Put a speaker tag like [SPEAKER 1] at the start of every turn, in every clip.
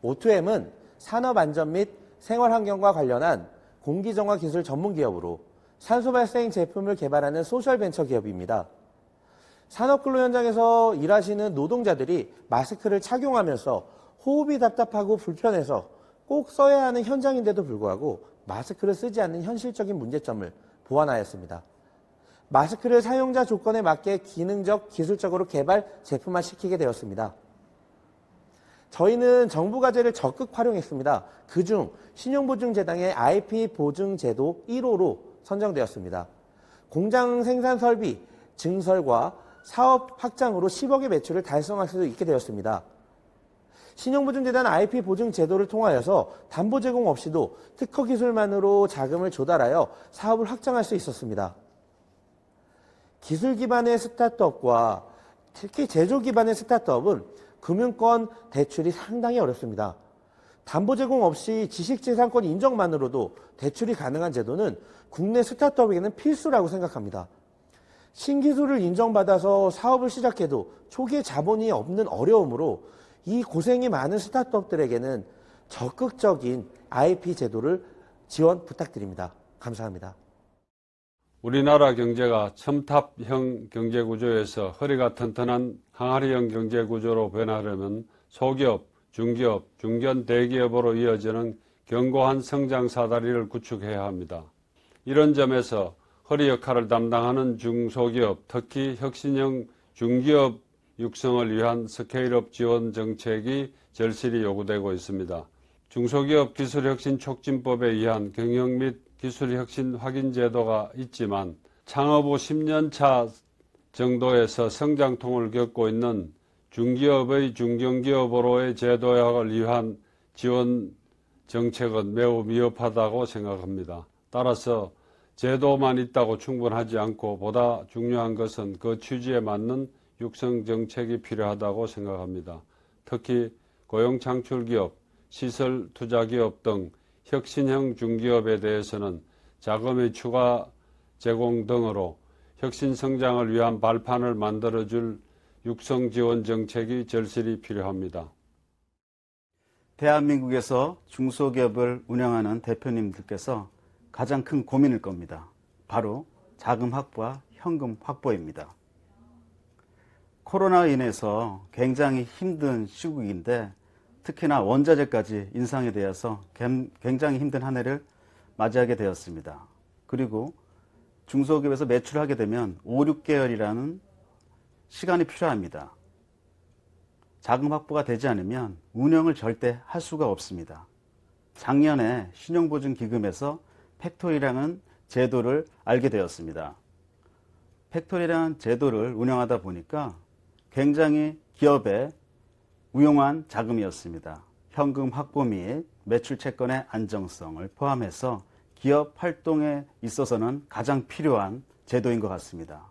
[SPEAKER 1] O2M은 산업안전 및 생활환경과 관련한 공기정화 기술 전문 기업으로 산소 발생 제품을 개발하는 소셜벤처 기업입니다. 산업근로 현장에서 일하시는 노동자들이 마스크를 착용하면서 호흡이 답답하고 불편해서 꼭 써야 하는 현장인데도 불구하고 마스크를 쓰지 않는 현실적인 문제점을 보완하였습니다. 마스크를 사용자 조건에 맞게 기능적, 기술적으로 개발, 제품화시키게 되었습니다. 저희는 정부 과제를 적극 활용했습니다. 그중 신용보증재단의 IP 보증제도 1호로 선정되었습니다. 공장 생산 설비, 증설과 사업 확장으로 10억의 매출을 달성할 수 있게 되었습니다. 신용보증재단 IP 보증 제도를 통하여서 담보 제공 없이도 특허 기술만으로 자금을 조달하여 사업을 확장할 수 있었습니다. 기술 기반의 스타트업과 특히 제조 기반의 스타트업은 금융권 대출이 상당히 어렵습니다. 담보 제공 없이 지식재산권 인정만으로도 대출이 가능한 제도는 국내 스타트업에게는 필수라고 생각합니다. 신기술을 인정받아서 사업을 시작해도 초기에 자본이 없는 어려움으로 이 고생이 많은 스타트업들에게는 적극적인 IP 제도를 지원 부탁드립니다. 감사합니다.
[SPEAKER 2] 우리나라 경제가 첨탑형 경제구조에서 허리가 튼튼한 항아리형 경제구조로 변하려면 소기업, 중기업, 중견 대기업으로 이어지는 견고한 성장 사다리를 구축해야 합니다. 이런 점에서 허리 역할을 담당하는 중소기업, 특히 혁신형 중기업 육성을 위한 스케일업 지원 정책이 절실히 요구되고 있습니다. 중소기업 기술혁신 촉진법에 의한 경영 및 기술혁신 확인 제도가 있지만 창업 후 10년 차 정도에서 성장통을 겪고 있는 중기업의 중견기업으로의 제도화를 위한 지원 정책은 매우 미흡하다고 생각합니다. 따라서 제도만 있다고 충분하지 않고 보다 중요한 것은 그 취지에 맞는 육성 정책이 필요하다고 생각합니다. 특히 고용창출기업, 시설투자기업 등 혁신형 중기업에 대해서는 자금의 추가 제공 등으로 혁신 성장을 위한 발판을 만들어줄 육성 지원 정책이 절실히 필요합니다.
[SPEAKER 3] 대한민국에서 중소기업을 운영하는 대표님들께서 가장 큰 고민일 겁니다. 바로 자금 확보와 현금 확보입니다. 코로나로 인해서 굉장히 힘든 시국인데 특히나 원자재까지 인상에 대해서 굉장히 힘든 한 해를 맞이하게 되었습니다. 그리고 중소기업에서 매출하게 되면 5, 6개월이라는 시간이 필요합니다. 자금 확보가 되지 않으면 운영을 절대 할 수가 없습니다. 작년에 신용보증기금에서 팩토리라는 제도를 알게 되었습니다. 팩토리라는 제도를 운영하다 보니까 굉장히 기업에 유용한 자금이었습니다. 현금 확보 및 매출 채권의 안정성을 포함해서 기업 활동에 있어서는 가장 필요한 제도인 것 같습니다.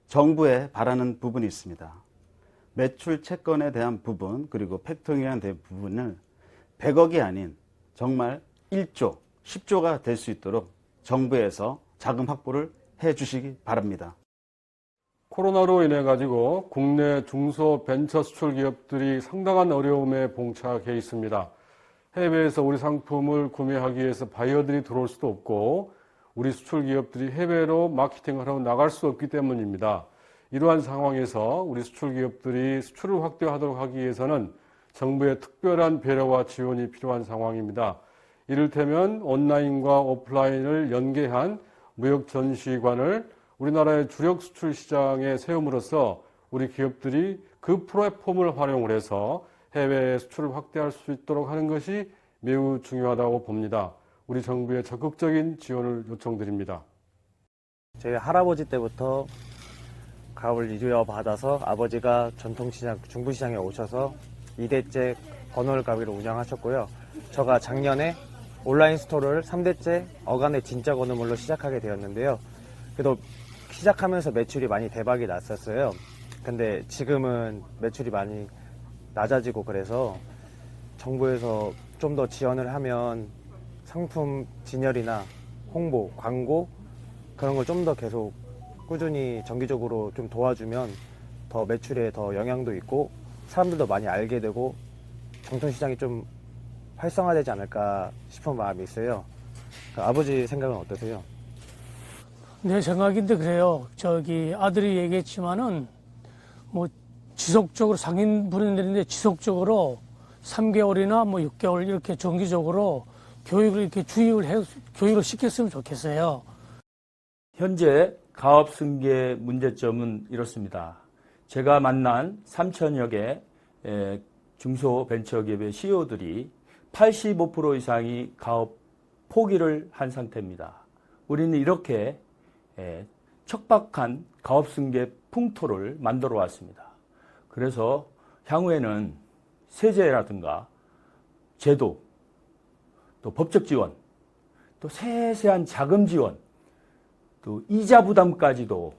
[SPEAKER 3] 정부에 바라는 부분이 있습니다. 매출 채권에 대한 부분 그리고 팩토리에 대한 부분을 100억이 아닌 정말 1조, 10조가 될 수 있도록 정부에서 자금 확보를 해 주시기 바랍니다.
[SPEAKER 4] 코로나로 인해 가지고 국내 중소벤처 수출 기업들이 상당한 어려움에 봉착해 있습니다. 해외에서 우리 상품을 구매하기 위해서 바이어들이 들어올 수도 없고 우리 수출 기업들이 해외로 마케팅을 하고 나갈 수 없기 때문입니다. 이러한 상황에서 우리 수출 기업들이 수출을 확대하도록 하기 위해서는 정부의 특별한 배려와 지원이 필요한 상황입니다. 이를테면 온라인과 오프라인을 연계한 무역 전시관을 우리나라의 주력 수출 시장에 세움으로써 우리 기업들이 그 플랫폼을 활용을 해서 해외 수출을 확대할 수 있도록 하는 것이 매우 중요하다고 봅니다. 우리 정부의 적극적인 지원을 요청드립니다.
[SPEAKER 5] 저희 할아버지 때부터 가업을 이어받아서 아버지가 전통시장, 중부시장에 오셔서 2대째 건월 가게를 운영하셨고요. 제가 작년에 온라인 스토어를 3대째 어간의 진짜 건어물로 시작하게 되었는데요. 그래도 시작하면서 매출이 많이 대박이 났었어요. 근데 지금은 매출이 많이 낮아지고 그래서 정부에서 좀 더 지원을 하면 상품 진열이나 홍보, 광고 그런 걸 좀 더 계속 꾸준히 정기적으로 좀 도와주면 더 매출에 더 영향도 있고 사람들도 많이 알게 되고 전통시장이 좀 활성화되지 않을까 싶은 마음이 있어요. 아버지 생각은 어떠세요?
[SPEAKER 6] 내 생각인데 그래요. 아들이 얘기했지만은 뭐 지속적으로 상인 분들인데 지속적으로 3개월이나 뭐 6개월 이렇게 정기적으로 교육을 이렇게 교육을 시켰으면 좋겠어요.
[SPEAKER 7] 현재 가업 승계 문제점은 이렇습니다. 제가 만난 3천여 개 중소벤처기업의 CEO들이 85% 이상이 가업 포기를 한 상태입니다. 우리는 이렇게 척박한 가업 승계 풍토를 만들어 왔습니다. 그래서 향후에는 세제라든가 제도, 또 법적 지원, 또 세세한 자금 지원, 또 이자 부담까지도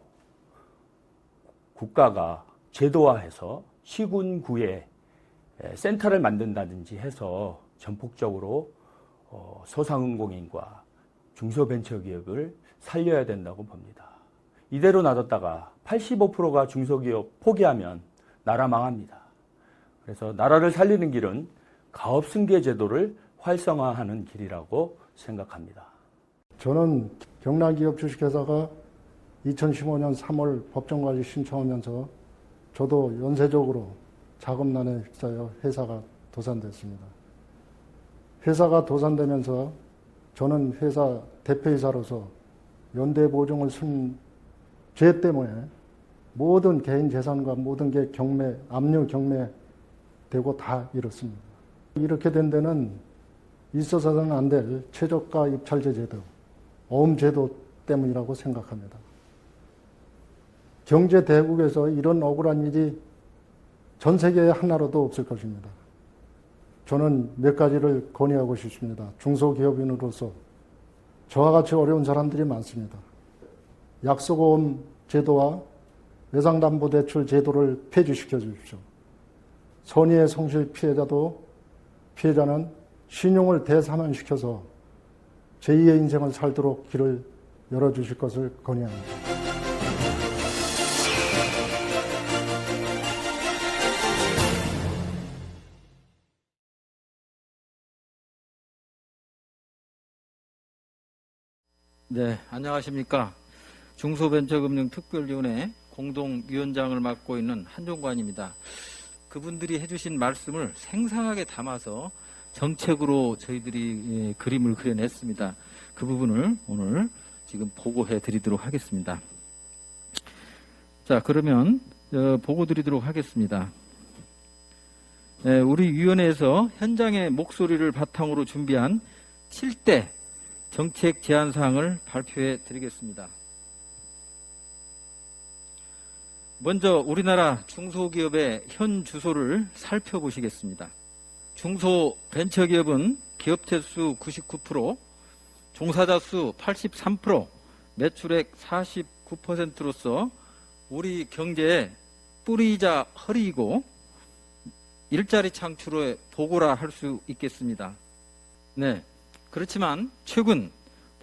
[SPEAKER 7] 국가가 제도화해서 시군구에 센터를 만든다든지 해서 전폭적으로 소상공인과 중소벤처기업을 살려야 된다고 봅니다. 이대로 놔뒀다가 85%가 중소기업 포기하면 나라 망합니다. 그래서 나라를 살리는 길은 가업승계 제도를 활성화하는 길이라고 생각합니다.
[SPEAKER 8] 저는 경남기업 주식회사가 2015년 3월 법정까지 신청하면서 저도 연쇄적으로 자금난에 휩싸여 회사가 도산됐습니다. 회사가 도산되면서 저는 회사 대표이사로서 연대보증을 쓴 죄 때문에 모든 개인 재산과 모든 게 압류 경매되고 다 잃었습니다. 이렇게 된 데는 있어서는 안 될 최저가 입찰제 제도, 어음제도 때문이라고 생각합니다. 경제 대국에서 이런 억울한 일이 전 세계에 하나로도 없을 것입니다. 저는 몇 가지를 건의하고 싶습니다. 중소기업인으로서 저와 같이 어려운 사람들이 많습니다. 약속보험 제도와 외상담보대출 제도를 폐지시켜 주십시오. 선의의 성실 피해자는 신용을 대사면시켜서 제2의 인생을 살도록 길을 열어주실 것을 건의합니다.
[SPEAKER 9] 네, 안녕하십니까. 중소벤처금융특별위원회 공동위원장을 맡고 있는 한종관입니다. 그분들이 해주신 말씀을 생생하게 담아서 정책으로 저희들이 그림을 그려냈습니다. 그 부분을 오늘 지금 보고해 드리도록 하겠습니다. 자, 그러면 보고 드리도록 하겠습니다. 우리 위원회에서 현장의 목소리를 바탕으로 준비한 7대 정책 제안 사항을 발표해 드리겠습니다. 먼저 우리나라 중소기업의 현 주소를 살펴보시겠습니다. 중소벤처기업은 기업체 수 99%, 종사자 수 83%, 매출액 49%로서 우리 경제의 뿌리이자 허리이고 일자리 창출의 보고라 할 수 있겠습니다. 네, 그렇지만 최근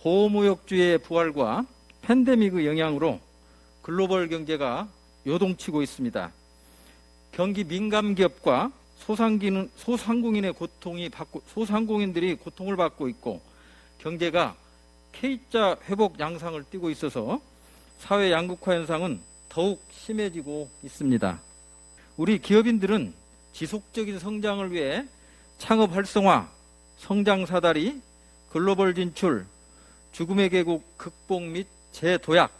[SPEAKER 9] 보호무역주의의 부활과 팬데믹의 영향으로 글로벌 경제가 요동치고 있습니다. 경기 민감 기업과 소상공인들이 고통을 받고 있고 경제가 K자 회복 양상을 띠고 있어서 사회 양극화 현상은 더욱 심해지고 있습니다. 우리 기업인들은 지속적인 성장을 위해 창업 활성화, 성장 사다리, 글로벌 진출, 죽음의 계곡 극복 및 재도약,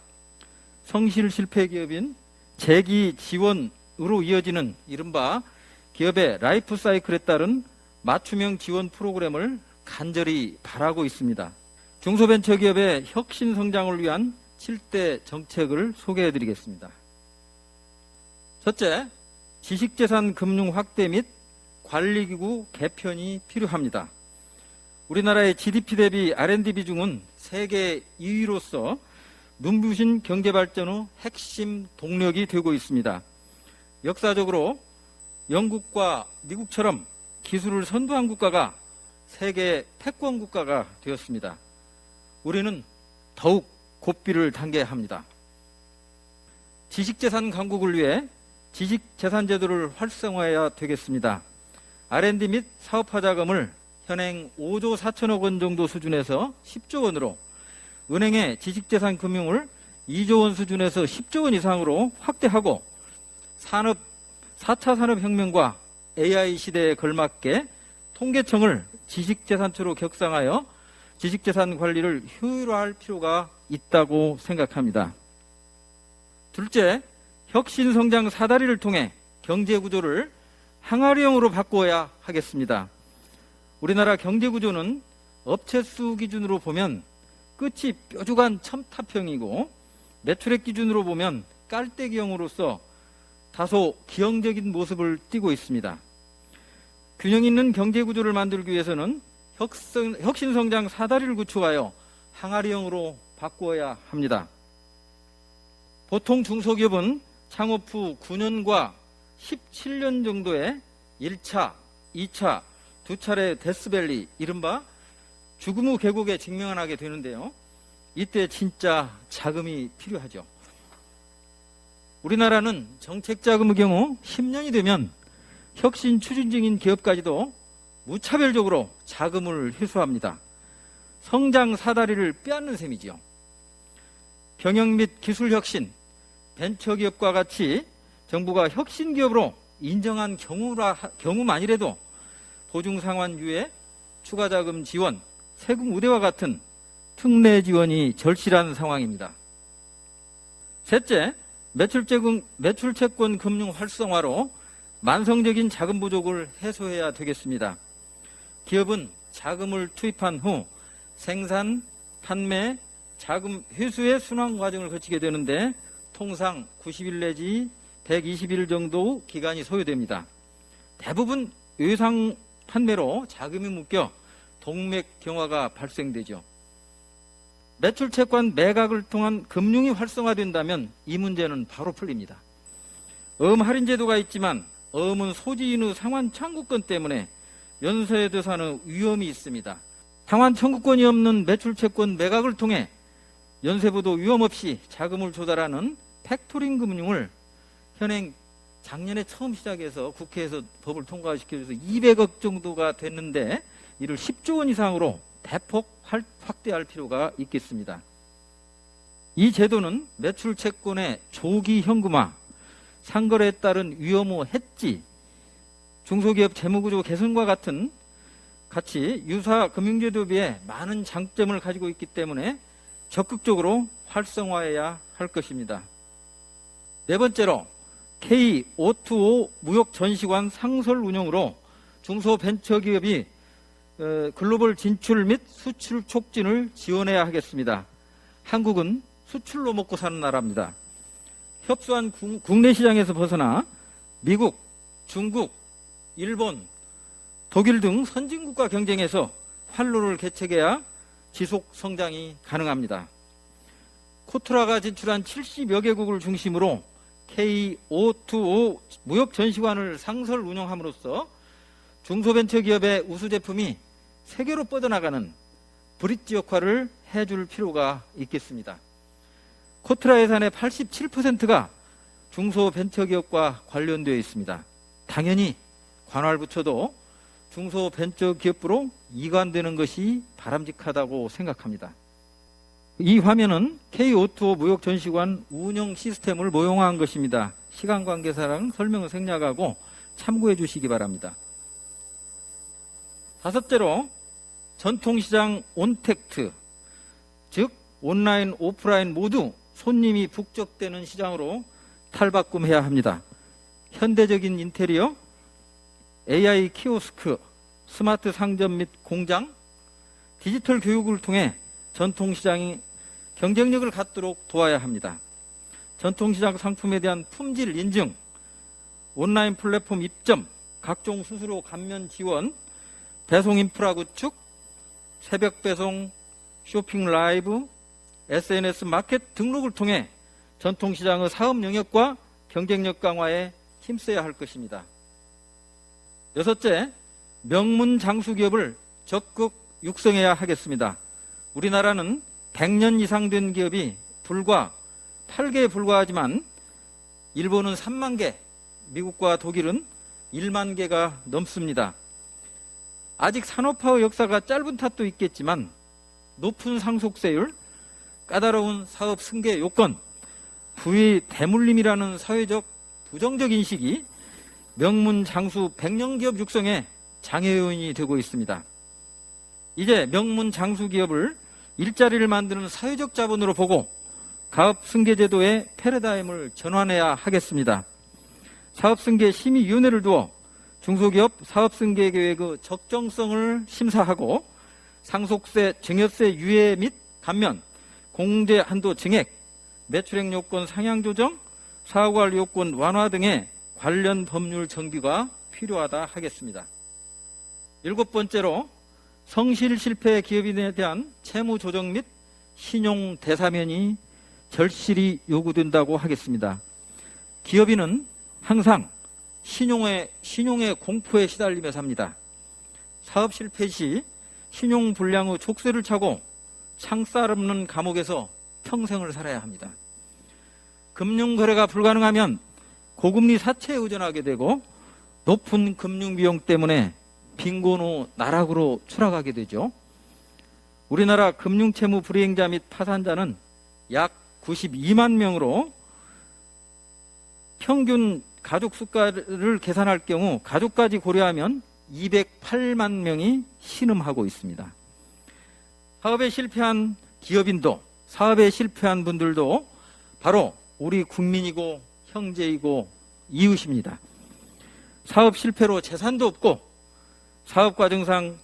[SPEAKER 9] 성실 실패 기업인 재기 지원으로 이어지는 이른바 기업의 라이프 사이클에 따른 맞춤형 지원 프로그램을 간절히 바라고 있습니다. 중소벤처기업의 혁신 성장을 위한 7대 정책을 소개해 드리겠습니다. 첫째, 지식재산 금융 확대 및 관리기구 개편이 필요합니다. 우리나라의 GDP 대비 R&D 비중은 세계 2위로서 눈부신 경제발전 후 핵심 동력이 되고 있습니다. 역사적으로 영국과 미국처럼 기술을 선도한 국가가 세계 패권 국가가 되었습니다. 우리는 더욱 고삐를 당겨야 합니다. 지식재산 강국을 위해 지식재산제도를 활성화해야 되겠습니다. R&D 및 사업화 자금을 현행 5조 4천억 원 정도 수준에서 10조 원으로, 은행의 지식재산 금융을 2조 원 수준에서 10조 원 이상으로 확대하고, 4차 산업혁명과 AI 시대에 걸맞게 통계청을 지식재산처로 격상하여 지식재산 관리를 효율화할 필요가 있다고 생각합니다. 둘째, 혁신성장 사다리를 통해 경제구조를 항아리형으로 바꾸어야 하겠습니다. 우리나라 경제구조는 업체수 기준으로 보면 끝이 뾰족한 첨탑형이고, 매출액 기준으로 보면 깔때기형으로서 다소 기형적인 모습을 띠고 있습니다. 균형 있는 경제구조를 만들기 위해서는 혁신성장 사다리를 구축하여 항아리형으로 바꾸어야 합니다. 보통 중소기업은 창업 후 9년과 17년 정도의 1차, 2차, 두 차례 데스밸리, 이른바 죽음 후 계곡에 직면하게 되는데요. 이때 진짜 자금이 필요하죠. 우리나라는 정책자금의 경우 10년이 되면 혁신 추진 중인 기업까지도 무차별적으로 자금을 회수합니다. 성장 사다리를 빼앗는 셈이지요. 경영 및 기술 혁신, 벤처기업과 같이 정부가 혁신기업으로 인정한 경우만이라도 보증상환 유예, 추가자금 지원, 세금 우대와 같은 특례 지원이 절실한 상황입니다. 셋째, 매출채권 금융 활성화로 만성적인 자금 부족을 해소해야 되겠습니다. 기업은 자금을 투입한 후 생산, 판매, 자금 회수의 순환 과정을 거치게 되는데 통상 90일 내지 120일 정도 기간이 소요됩니다. 대부분 외상 판매로 자금이 묶여 동맥경화가 발생되죠. 매출채권 매각을 통한 금융이 활성화된다면 이 문제는 바로 풀립니다. 어음 할인제도가 있지만 어음은 소지인의 상환 청구권 때문에 연쇄대산의 위험이 있습니다. 상환 청구권이 없는 매출채권 매각을 통해 연쇄부도 위험 없이 자금을 조달하는 팩토링 금융을 현행 작년에 처음 시작해서 국회에서 법을 통과시켜서 200억 정도가 됐는데 이를 10조 원 이상으로 대폭 확대할 필요가 있겠습니다. 이 제도는 매출채권의 조기 현금화, 상거래에 따른 위험의 해지, 중소기업 재무구조 개선과 같은 같이 유사 금융제도에 비해 많은 장점을 가지고 있기 때문에 적극적으로 활성화해야 할 것입니다. 네 번째로 K525 무역전시관 상설 운영으로 중소벤처기업이 글로벌 진출 및 수출 촉진을 지원해야 하겠습니다. 한국은 수출로 먹고 사는 나라입니다. 협소한 국내 시장에서 벗어나 미국, 중국, 일본, 독일 등 선진국과 경쟁해서 활로를 개척해야 지속 성장이 가능합니다. 코트라가 진출한 70여 개국을 중심으로 K525 무역전시관을 상설 운영함으로써 중소벤처기업의 우수제품이 세계로 뻗어나가는 브릿지 역할을 해줄 필요가 있겠습니다. 코트라 예산의 87%가 중소벤처기업과 관련되어 있습니다. 당연히 관할부처도 중소벤처기업부로 이관되는 것이 바람직하다고 생각합니다. 이 화면은 K525 무역전시관 운영 시스템을 모형화한 것입니다. 시간 관계사랑 설명을 생략하고 참고해 주시기 바랍니다. 다섯째로 전통시장 온택트, 즉 온라인, 오프라인 모두 손님이 북적대는 시장으로 탈바꿈해야 합니다. 현대적인 인테리어, AI 키오스크, 스마트 상점 및 공장, 디지털 교육을 통해 전통시장이 경쟁력을 갖도록 도와야 합니다. 전통시장 상품에 대한 품질 인증, 온라인 플랫폼 입점, 각종 수수료 감면 지원, 배송 인프라 구축, 새벽 배송, 쇼핑 라이브, SNS 마켓 등록을 통해 전통시장의 사업 영역과 경쟁력 강화에 힘써야 할 것입니다. 여섯째, 명문 장수기업을 적극 육성해야 하겠습니다. 우리나라는 100년 이상 된 기업이 불과 8개에 불과하지만 일본은 3만 개, 미국과 독일은 1만 개가 넘습니다. 아직 산업화의 역사가 짧은 탓도 있겠지만 높은 상속세율, 까다로운 사업 승계 요건, 부의 대물림이라는 사회적 부정적 인식이 명문 장수 100년 기업 육성에 장애 요인이 되고 있습니다. 이제 명문 장수 기업을 일자리를 만드는 사회적 자본으로 보고 가업 승계 제도의 패러다임을 전환해야 하겠습니다. 사업 승계 심의위원회를 두어 중소기업 사업 승계 계획의 적정성을 심사하고 상속세, 증여세 유예 및 감면, 공제 한도 증액, 매출액 요건 상향 조정, 사후관리 요건 완화 등의 관련 법률 정비가 필요하다 하겠습니다. 7번째로 성실 실패 기업인에 대한 채무 조정 및 신용 대사면이 절실히 요구된다고 하겠습니다. 기업인은 항상 신용의 공포에 시달리며 삽니다. 사업 실패 시 신용 불량의 족쇄를 차고 창살 없는 감옥에서 평생을 살아야 합니다. 금융 거래가 불가능하면 고금리 사채에 의존하게 되고 높은 금융 비용 때문에 빈곤 후 나락으로 추락하게 되죠. 우리나라 금융채무 불이행자 및 파산자는 약 92만 명으로 평균 가족 수가를 계산할 경우 가족까지 고려하면 208만 명이 신음하고 있습니다. 사업에 실패한 기업인도 사업에 실패한 분들도 바로 우리 국민이고 형제이고 이웃입니다. 사업 실패로 재산도 없고 사업 과정상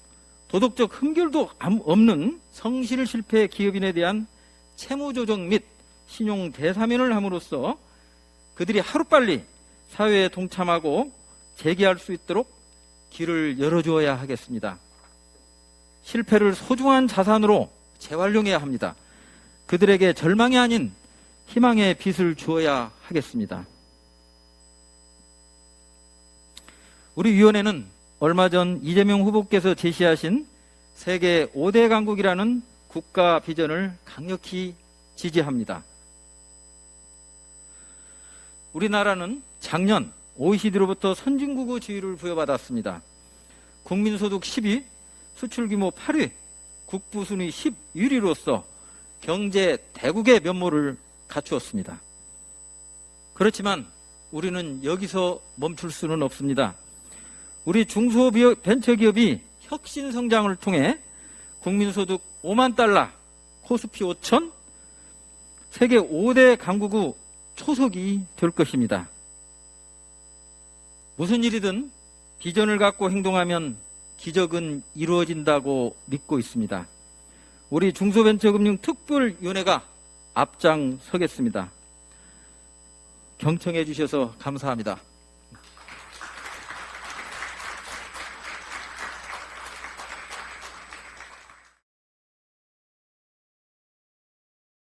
[SPEAKER 9] 도덕적 흠결도 없는 성실 실패 기업인에 대한 채무 조정 및 신용 대사면을 함으로써 그들이 하루빨리 사회에 동참하고 재기할 수 있도록 길을 열어주어야 하겠습니다. 실패를 소중한 자산으로 재활용해야 합니다. 그들에게 절망이 아닌 희망의 빛을 주어야 하겠습니다. 우리 위원회는 얼마 전 이재명 후보께서 제시하신 세계 5대 강국이라는 국가 비전을 강력히 지지합니다. 우리나라는 작년 OECD로부터 선진국의 지위를 부여받았습니다. 국민소득 10위, 수출규모 8위, 국부순위 11위로서 경제 대국의 면모를 갖추었습니다. 그렇지만 우리는 여기서 멈출 수는 없습니다. 우리 중소벤처기업이 혁신성장을 통해 국민소득 5만 달러, 코스피 5천, 세계 5대 강국의 초석이 될 것입니다. 무슨 일이든 비전을 갖고 행동하면 기적은 이루어진다고 믿고 있습니다. 우리 중소벤처금융특별위원회가 앞장서겠습니다. 경청해 주셔서 감사합니다.